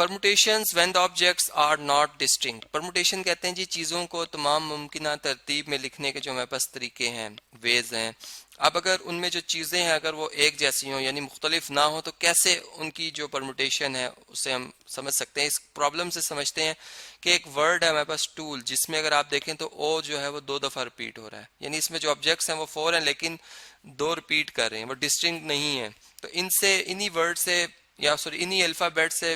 Permutations when the objects are not distinct. Permutation कहते हैं जी चीज़ों को तमाम मुमकिन तरतीब में लिखने के जो हमारे पास तरीके हैं, वेज हैं। अब अगर उनमें जो चीज़ें हैं अगर वो एक जैसी हों यानी मुख्तलिफ ना हो तो कैसे उनकी जो परमुटेशन है उसे हम समझ सकते हैं। इस प्रॉब्लम से समझते हैं कि एक वर्ड है हमारे पास टूल, जिसमें अगर आप देखें तो ओ जो है वो 2 दफ़ा रिपीट हो रहा है, यानी इसमें जो ऑब्जेक्ट्स हैं वो 4 हैं लेकिन 2 रिपीट कर रहे हैं, वो डिस्टिंक्ट नहीं है। तो इनसे इन्हीं वर्ड से या सॉरी इन्हीं अल्फ़ाबेट से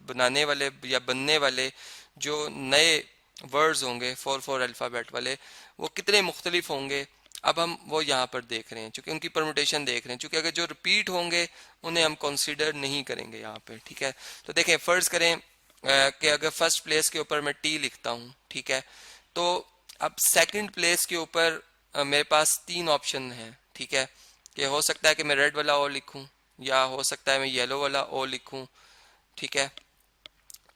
बनाने वाले या बनने वाले जो नए वर्ड्स होंगे 4 अल्फ़ाबेट वाले, वो कितने मुख्तलिफ होंगे अब हम वो यहाँ पर देख रहे हैं, चूंकि उनकी परमुटेशन देख रहे हैं। चूंकि अगर जो रिपीट होंगे उन्हें हम कंसीडर नहीं करेंगे यहाँ पे, ठीक है। तो देखें फर्ज करें कि अगर फर्स्ट प्लेस के ऊपर मैं टी लिखता हूँ, ठीक है, तो अब सेकंड प्लेस के ऊपर मेरे पास 3 ऑप्शन हैं, ठीक है, कि हो सकता है कि मैं रेड वाला ओ लिखूं या हो सकता है मैं येलो वाला ओ लिखूं, ठीक है,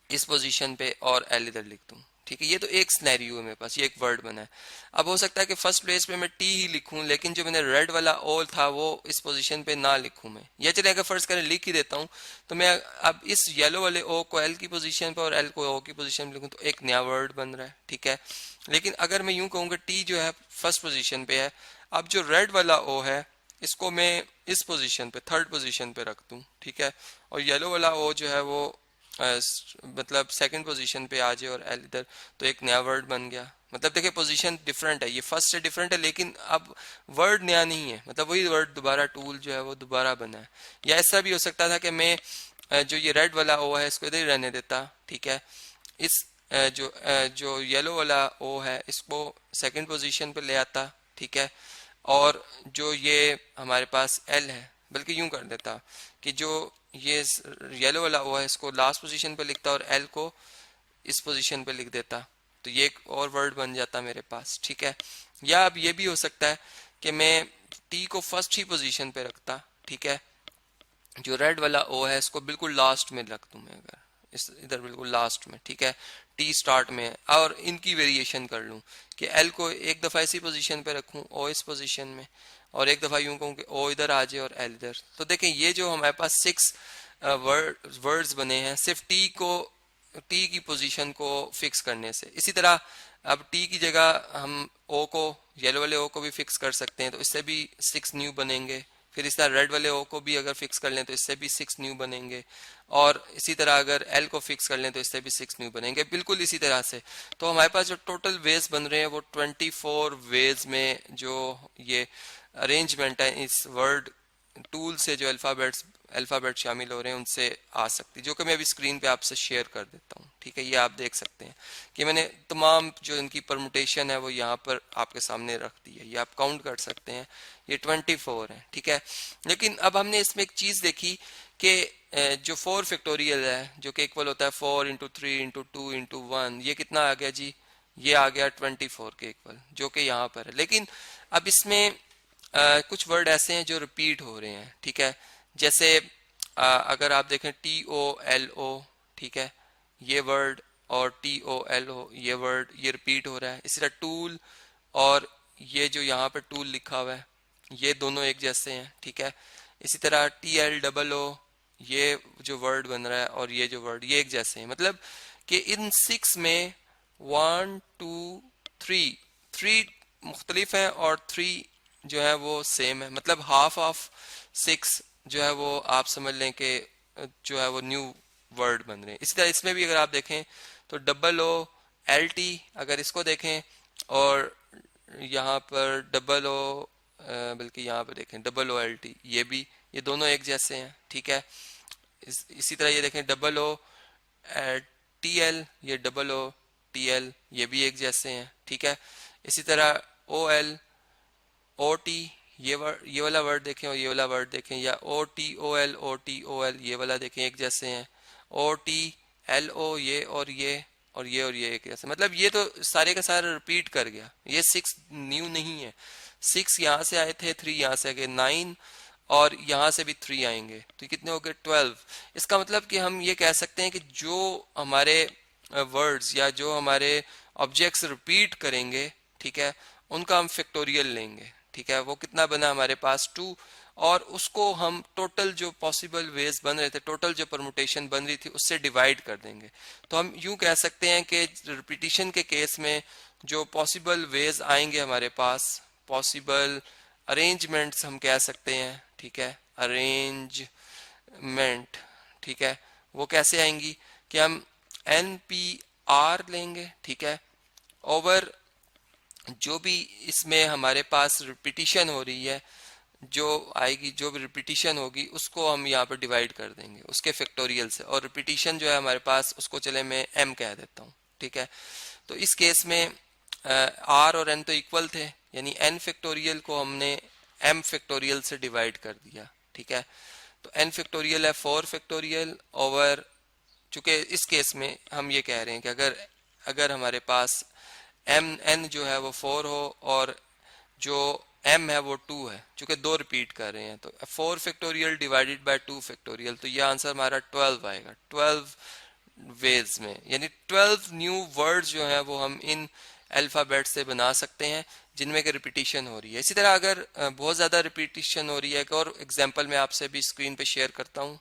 इस पोजीशन पे और एल इधर लिख दूं, ठीक है। ये तो एक स्नैरियो है मेरे पास, ये एक वर्ड बना है। अब हो सकता है कि फर्स्ट प्लेस पे मैं टी ही लिखूं लेकिन जो मैंने रेड वाला ओ था वो इस पोजीशन पे ना लिखूं मैं, या चले अगर फर्स्ट करें लिख ही देता हूं तो मैं अब इस येलो वाले ओ को एल की पोजीशन पे और एल को ओ की पोजीशन पे लिखूं तो एक नया वर्ड बन रहा है, ठीक है। लेकिन अगर मैं यूं कहूँगा टी जो है फर्स्ट पोजीशन पे है, अब जो रेड वाला ओ है इसको मैं इस पोजीशन पे थर्ड पोजीशन पे रख दूं, ठीक है, और येलो वाला ओ जो है वो मतलब सेकंड पोजीशन पे आ जाए और एल इधर, तो एक नया वर्ड बन गया। मतलब देखिए पोजीशन डिफरेंट है, ये फर्स्ट से डिफरेंट है लेकिन अब वर्ड नया नहीं है, मतलब वही वर्ड दोबारा टूल जो है वो दोबारा बना है। या ऐसा भी हो सकता था कि मैं जो ये रेड वाला ओ है इसको इधर ही रहने देता, ठीक है, इस जो येलो वाला ओ है इसको सेकंड पोजीशन पे ले आता, ठीक है, और जो ये हमारे पास एल है बल्कि यूं कर देता कि जो ये येलो वाला ओ है इसको लास्ट पोजीशन पे लिखता और एल को इस पोजीशन पे लिख देता, तो ये एक और वर्ड बन जाता मेरे पास, ठीक है। या अब ये भी हो सकता है कि मैं टी को फर्स्ट ही पोजीशन पे रखता, ठीक है, जो रेड वाला ओ है इसको बिल्कुल लास्ट में रख दूं मैं, अगर इस इधर बिल्कुल लास्ट में, ठीक है, टी स्टार्ट में, और इनकी वेरिएशन कर लूं कि एल को एक दफा इसी पोजीशन पे रखूं, ओ इस पोजीशन में, और एक दफा यूं कहूं कि ओ इधर आ जाए और एल इधर। तो देखें ये जो हमारे पास 6 वर्ड्स बने हैं सिर्फ टी की पोजीशन को फिक्स करने से। इसी तरह अब टी की जगह हम ओ को, येलो वाले ओ को भी फिक्स कर सकते हैं तो इससे भी 6 न्यू बनेंगे। फिर इस तरह रेड वाले ओ को भी अगर फिक्स कर लें तो इससे भी 6 न्यू बनेंगे, और इसी तरह अगर एल को फिक्स कर लें तो इससे भी 6 न्यू बनेंगे, बिल्कुल इसी तरह से। तो हमारे पास जो टोटल वेज बन रहे हैं वो 24 वेज में जो ये अरेंजमेंट है इस वर्ड टूल से जो अल्फ़ाबेट शामिल हो रहे हैं उनसे आ सकती, जो कि मैं अभी स्क्रीन पे आपसे शेयर कर देता हूँ, ठीक है। ये आप देख सकते हैं कि मैंने तमाम जो इनकी परमुटेशन है वो यहाँ पर आपके सामने रख दी है, ये आप काउंट कर सकते हैं, ये 24 है, ठीक है। लेकिन अब हमने इसमें एक चीज़ देखी कि जो 4 फैक्टोरियल है जो कि इक्वल होता है 4 इंटू 3 इंटू 2 इंटू 1, ये कितना आ गया जी, ये आ गया 24 के इक्वल, जो कि यहाँ पर है। लेकिन अब इसमें कुछ वर्ड ऐसे हैं जो रिपीट हो रहे हैं, ठीक है, जैसे अगर आप देखें TOLO, ठीक है, ये वर्ड, और TOLO ये वर्ड, ये रिपीट हो रहा है। इसी तरह टूल और ये जो यहाँ पर टूल लिखा हुआ है ये दोनों एक जैसे हैं, ठीक है। इसी तरह TLOO ये जो वर्ड बन रहा है और ये जो वर्ड, ये एक जैसे हैं। मतलब कि इन 6 में 1 2 3 मुख्तलिफ हैं और 3 जो है वो सेम है, मतलब हाफ ऑफ 6 जो है वो आप समझ लें कि जो है वो न्यू वर्ड बन रहे हैं। इसी तरह इसमें भी अगर आप देखें तो OOLT, अगर इसको देखें और यहाँ पर OO बल्कि यहाँ पर देखें OOLT, ये भी, ये दोनों एक जैसे हैं, ठीक है। इसी तरह ये देखें TL, ये OOTL ये भी एक जैसे हैं, ठीक है। इसी तरह OL OT ये वाला वर्ड देखें और ये वाला वर्ड देखें, या OTOL ये वाला देखें, एक जैसे हैं। OTLO ये और ये एक जैसे, मतलब ये तो सारे का सारा रिपीट कर गया, ये 6 न्यू नहीं है। 6 यहाँ से आए थे, 3 यहाँ से आ गए, 9 और यहाँ से भी 3 आएंगे, तो कितने हो गए 12। इसका मतलब कि हम ये कह सकते हैं कि जो हमारे वर्ड्स या जो हमारे ऑब्जेक्ट्स रिपीट करेंगे, ठीक है, उनका हम फैक्टोरियल लेंगे, ठीक है। वो कितना बना हमारे पास 2, और उसको हम टोटल जो पॉसिबल वेज बन रहे थे, टोटल जो परमुटेशन बन रही थी, उससे डिवाइड कर देंगे। तो हम यूं कह सकते हैं कि रिपीटिशन के केस में जो पॉसिबल वेज आएंगे हमारे पास, पॉसिबल अरेंजमेंट्स हम कह सकते हैं, ठीक है, अरेंजमेंट, ठीक है, वो कैसे आएंगी कि हम एन पी आर लेंगे, ठीक है, ओवर जो भी इसमें हमारे पास रिपीटिशन हो रही है, जो आएगी, जो भी रिपीटिशन होगी उसको हम यहाँ पर डिवाइड कर देंगे उसके फैक्टोरियल से, और रिपीटिशन जो है हमारे पास उसको चले मैं m कह देता हूँ, ठीक है। तो इस केस में r और n तो इक्वल थे, यानी n फैक्टोरियल को हमने m फैक्टोरियल से डिवाइड कर दिया, ठीक है। तो n फैक्टोरियल है 4 फैक्टोरियल ओवर, चूंकि इस केस में हम ये कह रहे हैं कि अगर हमारे पास n जो है वो 4 हो और जो m है वो 2 है, चूंकि दो रिपीट कर रहे हैं, तो 4 फैक्टोरियल डिवाइडेड बाय 2 फैक्टोरियल, तो ये आंसर हमारा 12 आएगा, 12 वेज में, यानी 12 न्यू वर्ड्स जो हैं वो हम इन अल्फाबेट से बना सकते हैं जिनमें कि रिपीटिशन हो रही है। इसी तरह अगर बहुत ज़्यादा रिपीटिशन हो रही है, एक और एग्जांपल मैं आपसे भी स्क्रीन पे शेयर करता हूँ।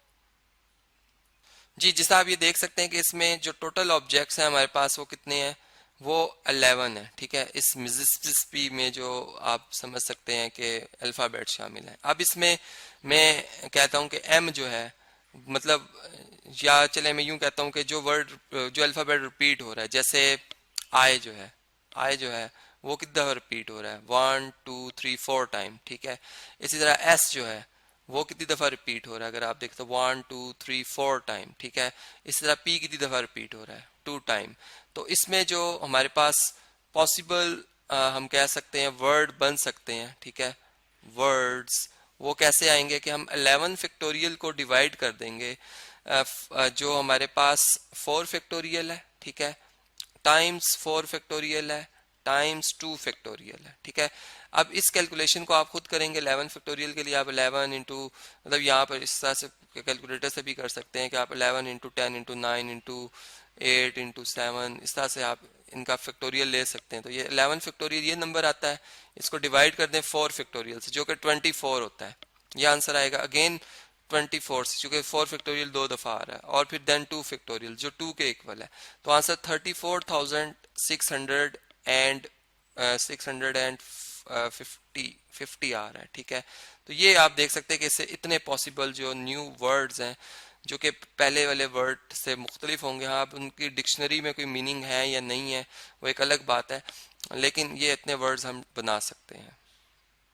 जी, जैसा आप ये देख सकते हैं कि इसमें जो टोटल ऑब्जेक्ट्स हैं हमारे पास वो कितने हैं, वो 11 है, ठीक है। इस मिसिसिपी में जो आप समझ सकते हैं कि अल्फ़ाबेट शामिल है। अब इसमें मैं कहता हूं कि m जो है, मतलब, या चले मैं यूं कहता हूं कि जो वर्ड, जो अल्फ़ाबेट रिपीट हो रहा है, जैसे I जो है वो कितना दफ़ा रिपीट हो रहा है, 1 2 3 4 टाइम, ठीक है। इसी तरह s जो है वो कितनी दफ़ा रिपीट हो रहा है, अगर आप देखते हो 1 2 3 4 टाइम, ठीक है। इसी तरह p कितनी दफ़ा रिपीट हो रहा है, 2 टाइम। तो इसमें जो हमारे पास पॉसिबल हम कह सकते हैं वर्ड बन सकते हैं, ठीक है, वर्ड्स, वो कैसे आएंगे कि हम 11 फैक्टोरियल को डिवाइड कर देंगे, जो हमारे पास 4 फैक्टोरियल है, ठीक है, टाइम्स 4 फैक्टोरियल है, टाइम्स 2 फैक्टोरियल है, ठीक है। अब इस कैलकुलेशन को आप खुद करेंगे, 11 फैक्टोरियल के लिए आप 11 इंटू, मतलब यहाँ पर इस तरह से कैलकुलेटर से भी कर सकते हैं कि आप 11 इंटू 10 इंटू 9 इंटू 8 इंटू 7, इस तरह से आप इनका फैक्टोरियल ले सकते हैं। तो ये 11 फैक्टोरियल ये नंबर आता है, इसको डिवाइड कर दें 4 फैक्टोरियल से जो कि 24 होता है, ये आंसर आएगा अगेन 24 से, चूंकि 4 फैक्टोरियल 2 दफा आ रहा है, और फिर देन 2 फैक्टोरियल जो 2 के इक्वल है, तो आंसर 34,600 एंड 650 आ रहा है, ठीक है। तो ये आप देख सकते हैं कि इससे इतने पॉसिबल जो न्यू वर्ड्स हैं जो कि पहले वाले वर्ड से मुख्तलिफ होंगे। हाँ, अब उनकी डिक्शनरी में कोई मीनिंग है या नहीं है वो एक अलग बात है, लेकिन ये इतने वर्ड्स हम बना सकते हैं।